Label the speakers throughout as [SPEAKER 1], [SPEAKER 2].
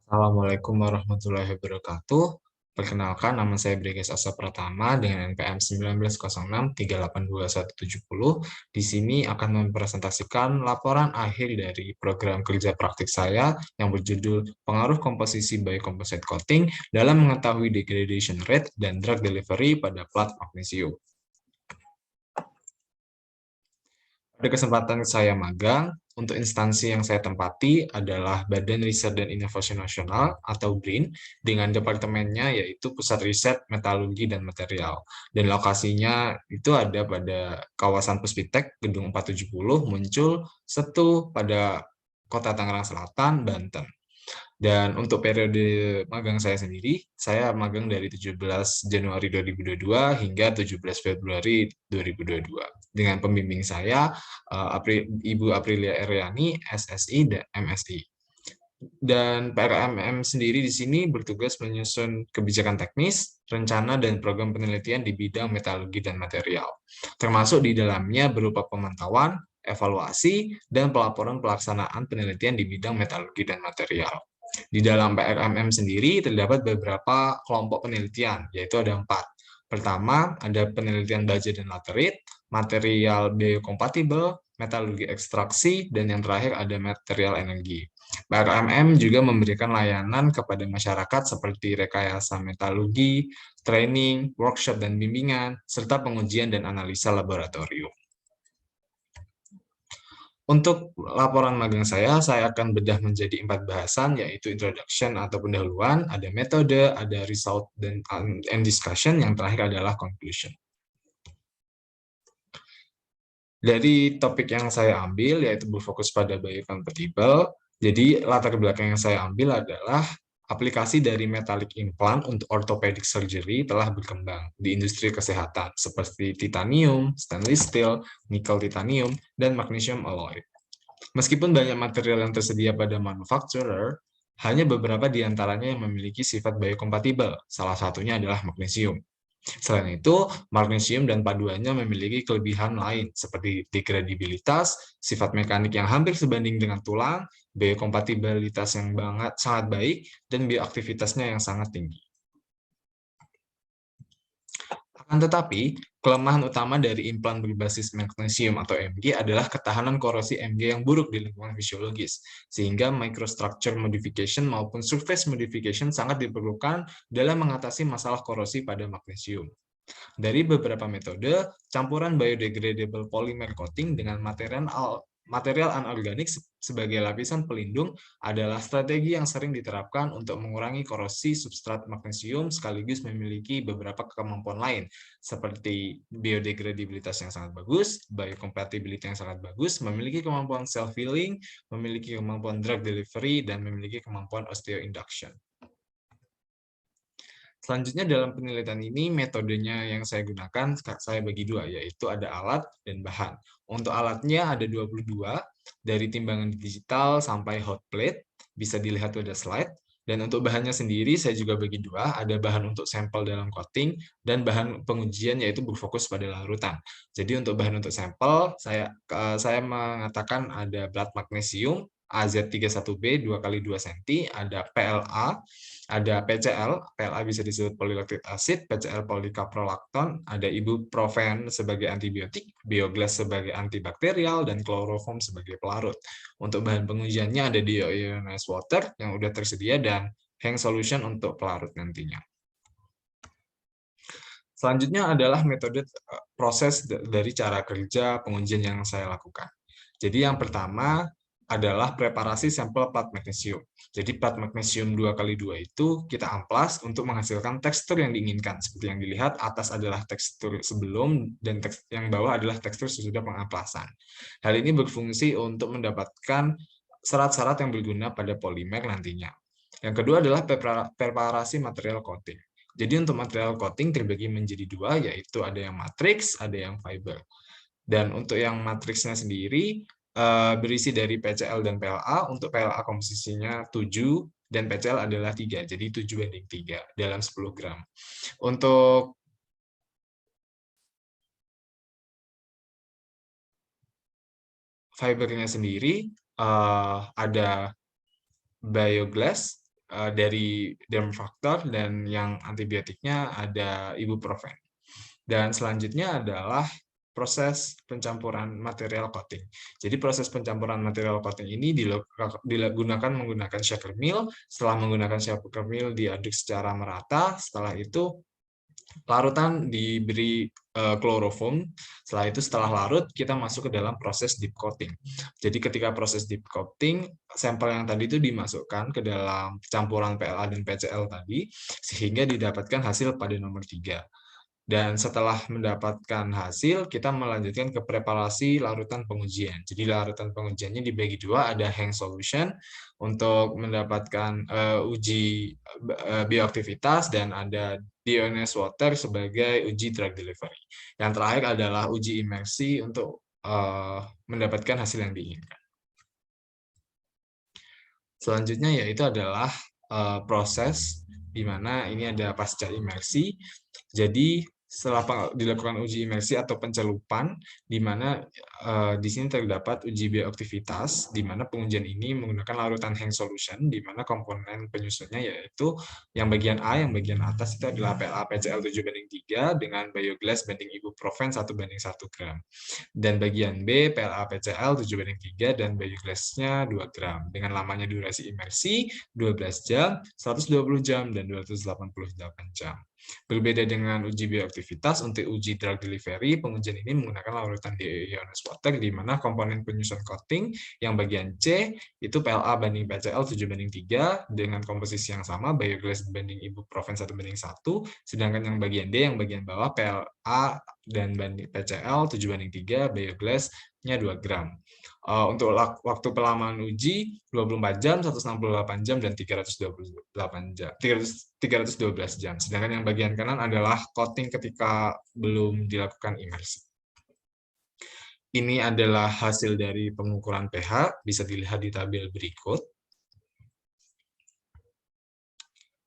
[SPEAKER 1] Assalamualaikum warahmatullahi wabarakatuh. Perkenalkan, nama saya Briges Asa Pratama dengan NPM 1906382170. Di sini akan mempresentasikan laporan akhir dari program kerja praktik saya yang berjudul Pengaruh Komposisi Biocomposite Coating dalam Mengetahui Degradation Rate dan Drug Delivery pada Plat Magnesium. Pada kesempatan saya magang, untuk instansi yang saya tempati adalah Badan Riset dan Inovasi Nasional atau BRIN dengan departemennya yaitu Pusat Riset Metalurgi dan Material. Dan lokasinya itu ada pada kawasan Puspitek, Gedung 470, muncul Setu pada Kota Tangerang Selatan, Banten. Dan untuk periode magang saya sendiri, saya magang dari 17 Januari 2022 hingga 17 Februari 2022. Dengan pembimbing saya, Ibu Aprilia Eryani, SSI dan MSI. Dan PRMM sendiri di sini bertugas menyusun kebijakan teknis, rencana, dan program penelitian di bidang metalurgi dan material. Termasuk di dalamnya berupa pemantauan, evaluasi, dan pelaporan pelaksanaan penelitian di bidang metalurgi dan material. Di dalam PRMM sendiri terdapat beberapa kelompok penelitian, yaitu ada 4. Pertama, ada penelitian baja dan laterit, material biokompatibel, metalurgi ekstraksi, dan yang terakhir ada material energi. PRMM juga memberikan layanan kepada masyarakat seperti rekayasa metalurgi, training, workshop dan bimbingan, serta pengujian dan analisa laboratorium. Untuk laporan magang saya akan bedah menjadi 4 bahasan, yaitu introduction atau pendahuluan, ada metode, ada result, dan discussion, yang terakhir adalah conclusion. Dari topik yang saya ambil, yaitu berfokus pada biocompatible, jadi latar belakang yang saya ambil adalah aplikasi dari metallic implant untuk orthopedic surgery telah berkembang di industri kesehatan, seperti titanium, stainless steel, nikel titanium, dan magnesium alloy. Meskipun banyak material yang tersedia pada manufacturer, hanya beberapa di antaranya yang memiliki sifat biokompatibel, salah satunya adalah magnesium. Selain itu, magnesium dan paduannya memiliki kelebihan lain, seperti degradibilitas, sifat mekanik yang hampir sebanding dengan tulang, biokompatibilitas yang sangat baik, dan bioaktivitasnya yang sangat tinggi. Akan tetapi, kelemahan utama dari implan berbasis magnesium atau MG adalah ketahanan korosi MG yang buruk di lingkungan fisiologis, sehingga microstructure modification maupun surface modification sangat diperlukan dalam mengatasi masalah korosi pada magnesium. Dari beberapa metode, campuran biodegradable polymer coating dengan material anorganik sebagai lapisan pelindung adalah strategi yang sering diterapkan untuk mengurangi korosi substrat magnesium sekaligus memiliki beberapa kemampuan lain seperti biodegradabilitas yang sangat bagus, biocompatibility yang sangat bagus, memiliki kemampuan self-healing, memiliki kemampuan drug delivery, dan memiliki kemampuan osteoinduction. Selanjutnya dalam penelitian ini, metodenya yang saya gunakan, saya bagi dua, yaitu ada alat dan bahan. Untuk alatnya ada 22, dari timbangan digital sampai hot plate, bisa dilihat pada slide. Dan untuk bahannya sendiri, saya juga bagi dua, ada bahan untuk sampel dalam coating, dan bahan pengujian yaitu berfokus pada larutan. Jadi untuk bahan untuk sampel, saya mengatakan ada plat magnesium, AZ31B 2x2 cm, ada PLA, ada PCL, PLA bisa disebut polylactic acid, PCL polycaprolacton, ada ibuprofen sebagai antibiotik, bioglas sebagai antibakterial, dan chloroform sebagai pelarut. Untuk bahan pengujiannya ada deionized water yang sudah tersedia dan hang solution untuk pelarut nantinya. Selanjutnya adalah metode proses dari cara kerja pengujian yang saya lakukan. Jadi yang pertama adalah preparasi sampel plat magnesium. Jadi plat magnesium 2x2 itu kita amplas untuk menghasilkan tekstur yang diinginkan. Seperti yang dilihat, atas adalah tekstur sebelum dan yang bawah adalah tekstur sesudah pengamplasan. Hal ini berfungsi untuk mendapatkan syarat-syarat yang berguna pada polimer nantinya. Yang kedua adalah preparasi material coating. Jadi untuk material coating terbagi menjadi dua, yaitu ada yang matrix, ada yang fiber. Dan untuk yang matriksnya sendiri, berisi dari PCL dan PLA. Untuk PLA komposisinya 7 dan PCL adalah 3, jadi 7:3 dalam 10 gram. Untuk fibernya sendiri ada bioglass, dari dermfaktor, dan yang antibiotiknya ada ibuprofen. Dan selanjutnya adalah proses pencampuran material coating. Jadi proses pencampuran material coating ini digunakan menggunakan shaker mill. Setelah menggunakan shaker mill diaduk secara merata. Setelah itu larutan diberi kloroform. Setelah itu, setelah larut, kita masuk ke dalam proses deep coating. Jadi ketika proses deep coating, sampel yang tadi itu dimasukkan ke dalam campuran PLA dan PCl tadi, sehingga didapatkan hasil pada nomor 3. Dan setelah mendapatkan hasil, kita melanjutkan ke preparasi larutan pengujian. Jadi larutan pengujiannya dibagi dua, ada hang solution untuk mendapatkan uji bioaktivitas, dan ada deionized water sebagai uji drug delivery. Yang terakhir adalah uji imersi untuk mendapatkan hasil yang diinginkan. Selanjutnya yaitu adalah proses di mana ini ada pasca imersi. Jadi setelah dilakukan uji imersi atau pencelupan, di mana di sini terdapat uji bioaktivitas, di mana pengujian ini menggunakan larutan hang solution, di mana komponen penyusunnya yaitu yang bagian A, yang bagian atas itu adalah PLA PCl 7:3 dengan bioglass banding ibuprofen 1:1 gram. Dan bagian B, PLA PCl 7:3 dan bioglassnya 2 gram. Dengan lamanya durasi imersi 12 jam, 120 jam, dan 288 jam. Berbeda dengan uji bioaktivitas, untuk uji drug delivery, pengujian ini menggunakan larutan deionized water, di mana komponen penyusun coating yang bagian C itu PLA banding PCl 7:3 dengan komposisi yang sama, bioglass banding ibuprofen 1:1, sedangkan yang bagian D, yang bagian bawah, PLA dan banding PCl 7:3, bioglassnya 2 gram. Untuk waktu pelamaan uji 24 jam, 168 jam, dan 328 jam, 312 jam. Sedangkan yang bagian kanan adalah coating ketika belum dilakukan imersi. Ini adalah hasil dari pengukuran pH, bisa dilihat di tabel berikut.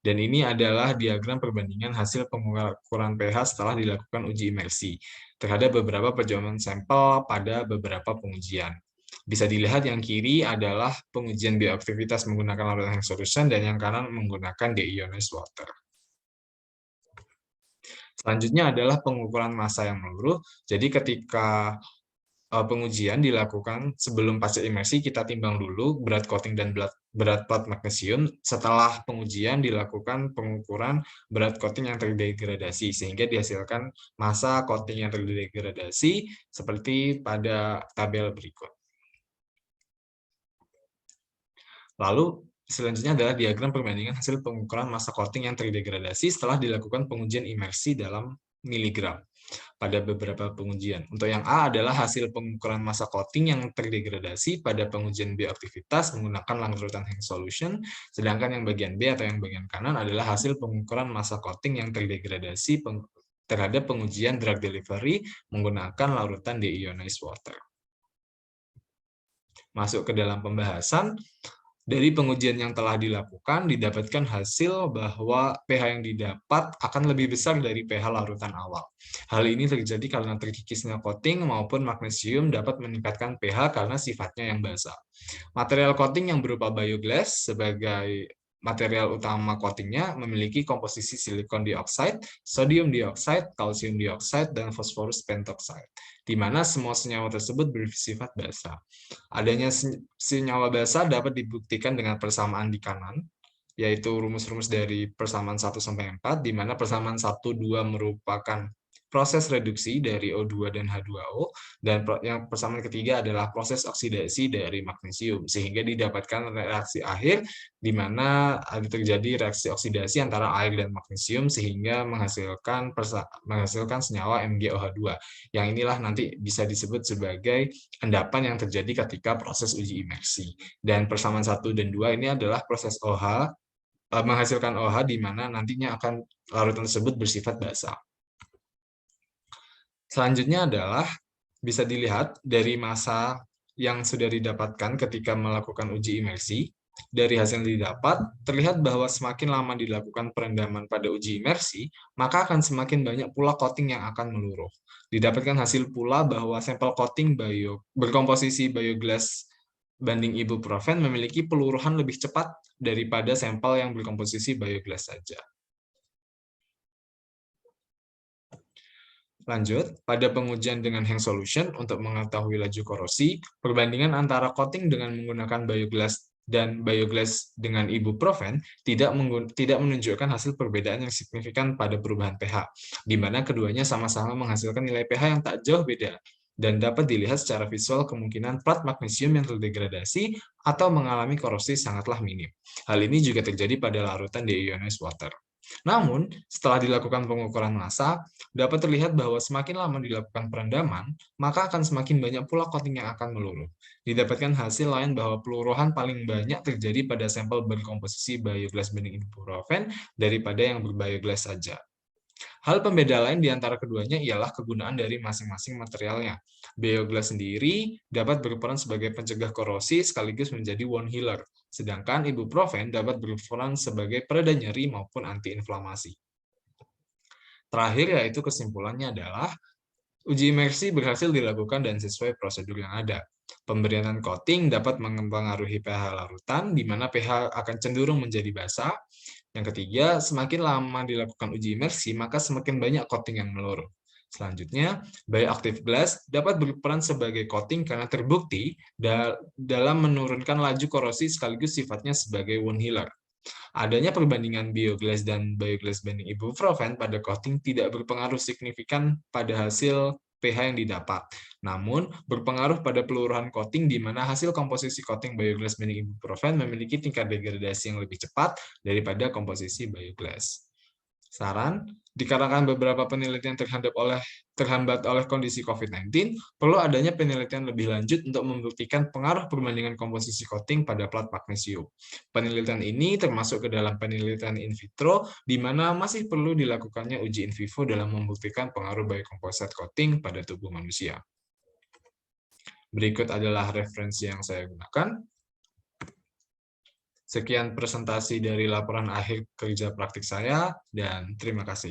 [SPEAKER 1] Dan ini adalah diagram perbandingan hasil pengukuran pH setelah dilakukan uji imersi terhadap beberapa perjalanan sampel pada beberapa pengujian. Bisa dilihat yang kiri adalah pengujian bioaktivitas menggunakan larutan hang solution, dan yang kanan menggunakan deionized water. Selanjutnya adalah pengukuran massa yang menyeluruh. Jadi ketika pengujian dilakukan sebelum pasca imersi, kita timbang dulu berat coating dan berat plat magnesium. Setelah pengujian dilakukan pengukuran berat coating yang terdegradasi, sehingga dihasilkan massa coating yang terdegradasi seperti pada tabel berikut. Lalu selanjutnya adalah diagram perbandingan hasil pengukuran massa coating yang terdegradasi setelah dilakukan pengujian imersi dalam miligram pada beberapa pengujian. Untuk yang A adalah hasil pengukuran massa coating yang terdegradasi pada pengujian bioaktivitas menggunakan larutan hang solution, sedangkan yang bagian B atau yang bagian kanan adalah hasil pengukuran massa coating yang terdegradasi terhadap pengujian drug delivery menggunakan larutan deionized water. Masuk ke dalam pembahasan. Dari pengujian yang telah dilakukan, didapatkan hasil bahwa pH yang didapat akan lebih besar dari pH larutan awal. Hal ini terjadi karena terkikisnya coating maupun magnesium dapat meningkatkan pH karena sifatnya yang basah. Material coating yang berupa bioglass sebagai material utama coatingnya memiliki komposisi silikon dioksida, sodium dioksida, kalsium dioksida, dan fosforus pentoksida, di mana semua senyawa tersebut bersifat basah. Adanya senyawa basah dapat dibuktikan dengan persamaan di kanan, yaitu rumus-rumus dari persamaan 1-4, di mana persamaan 1-2 merupakan proses reduksi dari O2 dan H2O, dan yang persamaan ketiga adalah proses oksidasi dari magnesium, sehingga didapatkan reaksi akhir di mana ada terjadi reaksi oksidasi antara air dan magnesium sehingga menghasilkan senyawa MgOH2. Yang inilah nanti bisa disebut sebagai endapan yang terjadi ketika proses uji imersi. Dan persamaan 1 dan 2 ini adalah proses OH menghasilkan OH di mana nantinya akan larutan tersebut bersifat basah. Selanjutnya adalah bisa dilihat dari massa yang sudah didapatkan ketika melakukan uji imersi. Dari hasil yang didapat, terlihat bahwa semakin lama dilakukan perendaman pada uji imersi, maka akan semakin banyak pula coating yang akan meluruh. Didapatkan hasil pula bahwa sampel coating berkomposisi bioglass banding ibuprofen memiliki peluruhan lebih cepat daripada sampel yang berkomposisi bioglass saja. Lanjut, pada pengujian dengan Hang Solution untuk mengetahui laju korosi, perbandingan antara coating dengan menggunakan bioglass dan bioglass dengan ibuprofen tidak menunjukkan hasil perbedaan yang signifikan pada perubahan pH, di mana keduanya sama-sama menghasilkan nilai pH yang tak jauh beda, dan dapat dilihat secara visual kemungkinan plat magnesium yang terdegradasi atau mengalami korosi sangatlah minim. Hal ini juga terjadi pada larutan deionized water. Namun, setelah dilakukan pengukuran massa, dapat terlihat bahwa semakin lama dilakukan perendaman, maka akan semakin banyak pula coating yang akan meluruh. Didapatkan hasil lain bahwa peluruhan paling banyak terjadi pada sampel berkomposisi bioglass banding ibuprofen daripada yang berbioglass saja. Hal pembeda lain di antara keduanya ialah kegunaan dari masing-masing materialnya. Bioglass sendiri dapat berperan sebagai pencegah korosi sekaligus menjadi wound healer, sedangkan ibuprofen dapat berperan sebagai pereda nyeri maupun antiinflamasi. Terakhir, yaitu kesimpulannya adalah uji imersi berhasil dilakukan dan sesuai prosedur yang ada. Pemberian coating dapat mempengaruhi pH larutan, di mana pH akan cenderung menjadi basah. Yang ketiga, semakin lama dilakukan uji imersi, maka semakin banyak coating yang meluruh. Selanjutnya, bioactive glass dapat berperan sebagai coating karena terbukti dalam menurunkan laju korosi sekaligus sifatnya sebagai wound healer. Adanya perbandingan bioglass dan bioglass banding ibuprofen pada coating tidak berpengaruh signifikan pada hasil pH yang didapat. Namun, berpengaruh pada peluruhan coating di mana hasil komposisi coating bioglass banding ibuprofen memiliki tingkat degradasi yang lebih cepat daripada komposisi bioglass. Saran, dikarenakan beberapa penelitian terhambat oleh kondisi COVID-19, perlu adanya penelitian lebih lanjut untuk membuktikan pengaruh perbandingan komposisi coating pada plat magnesium. Penelitian ini termasuk ke dalam penelitian in vitro, di mana masih perlu dilakukannya uji in vivo dalam membuktikan pengaruh biocomposite coating pada tubuh manusia. Berikut adalah referensi yang saya gunakan. Sekian presentasi dari laporan akhir kerja praktik saya, dan terima kasih.